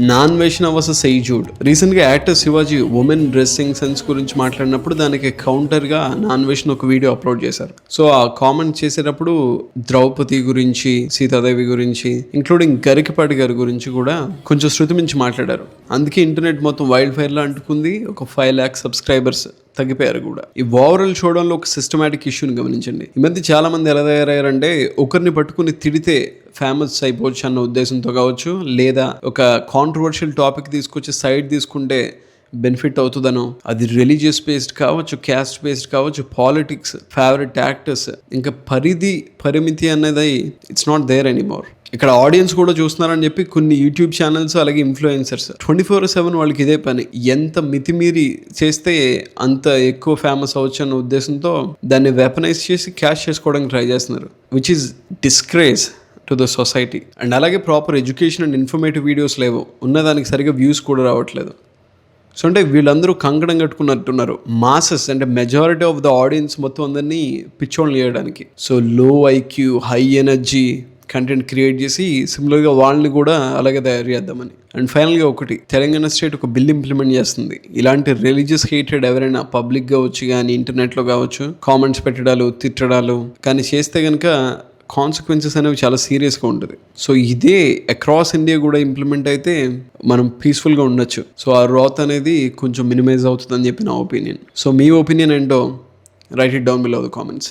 Non Vaishnav versus సెయిజూడ్. రీసెంట్గా actor Shivaji women dressing sense గురించి మాట్లాడినప్పుడు దానికి కౌంటర్గా నాన్ వైష్ణవ్ ఒక వీడియో అప్లోడ్ చేశారు. సో ఆ కామెంట్ చేసేటప్పుడు ద్రౌపది గురించి, సీతాదేవి గురించి, ఇంక్లూడింగ్ గరికపాటి గారి గురించి కూడా కొంచెం శృతి మించి మాట్లాడారు. అందుకే ఇంటర్నెట్ మొత్తం వైల్డ్ ఫైర్లా అంటుకుంది. ఒక 5 lakhs సబ్స్క్రైబర్స్ తగ్గిపోయారు కూడా. ఈ ఓవరాల్ చూడడంలో ఒక సిస్టమాటిక్ ఇష్యూని గమనించండి. ఈ మధ్య చాలా మంది ఎలా తయారయ్యారంటే ఒకరిని పట్టుకుని తిడితే ఫేమస్ అయిపోవచ్చు అన్న ఉద్దేశంతో కావచ్చు, లేదా ఒక కాంట్రవర్షియల్ టాపిక్ తీసుకొచ్చి సైడ్ తీసుకుంటే బెనిఫిట్ అవుతుందనో, అది రిలీజియస్ బేస్డ్ కావచ్చు, క్యాస్ట్ బేస్డ్ కావచ్చు, పాలిటిక్స్, ఫేవరెట్ యాక్టర్స్, ఇంకా పరిమితి అనేది ఇట్స్ నాట్ దేర్ ఎనీమోర్. ఇక్కడ ఆడియన్స్ కూడా చూస్తున్నారని చెప్పి కొన్ని యూట్యూబ్ ఛానల్స్ అలాగే ఇన్ఫ్లుయెన్సర్స్ 24/7 వాళ్ళకి ఇదే పని. ఎంత మితిమీరి చేస్తే అంత ఎక్కువ ఫేమస్ అవ్వచ్చు అన్న ఉద్దేశంతో దాన్ని వెపనైజ్ చేసి క్యాష్ చేసుకోవడానికి ట్రై చేస్తున్నారు, which is disgrace to the society. And అలాగే proper education and informative videos లేవు, ఉన్నదానికి సరిగ్గా వ్యూస్ కూడా రావట్లేదు. సో అంటే వీళ్ళందరూ కంకణం కట్టుకున్నట్టున్నారు. మాసెస్ అంటే మెజారిటీ ఆఫ్ ద ఆడియన్స్ మొత్తం అందరినీ పిచ్చోళ్ళు చేయడానికి. So low IQ, high energy content create చేసి సిమిలర్గా వాళ్ళని కూడా అలాగే తయారు చేద్దామని. అండ్ ఫైనల్గా ఒకటి, తెలంగాణ స్టేట్ ఒక బిల్ ఇంప్లిమెంట్ చేస్తుంది. ఇలాంటి రిలీజియస్ హేటెడ్ ఎవరైనా పబ్లిక్గా వచ్చి కానీ ఇంటర్నెట్లో కావచ్చు కామెంట్స్ పెట్టడాలు, తిట్టడాలు కానీ చేస్తే కనుక కాన్సిక్వెన్సెస్ అనేవి చాలా సీరియస్గా ఉంటుంది. సో ఇదే అక్రాస్ ఇండియా కూడా ఇంప్లిమెంట్ అయితే మనం పీస్ఫుల్గా ఉండొచ్చు. సో ఆ రాత్ అనేది కొంచెం మినిమైజ్ అవుతుందని చెప్పి నా ఒపీనియన్. సో మీ ఒపీనియన్ ఏంటో right it down below the comments.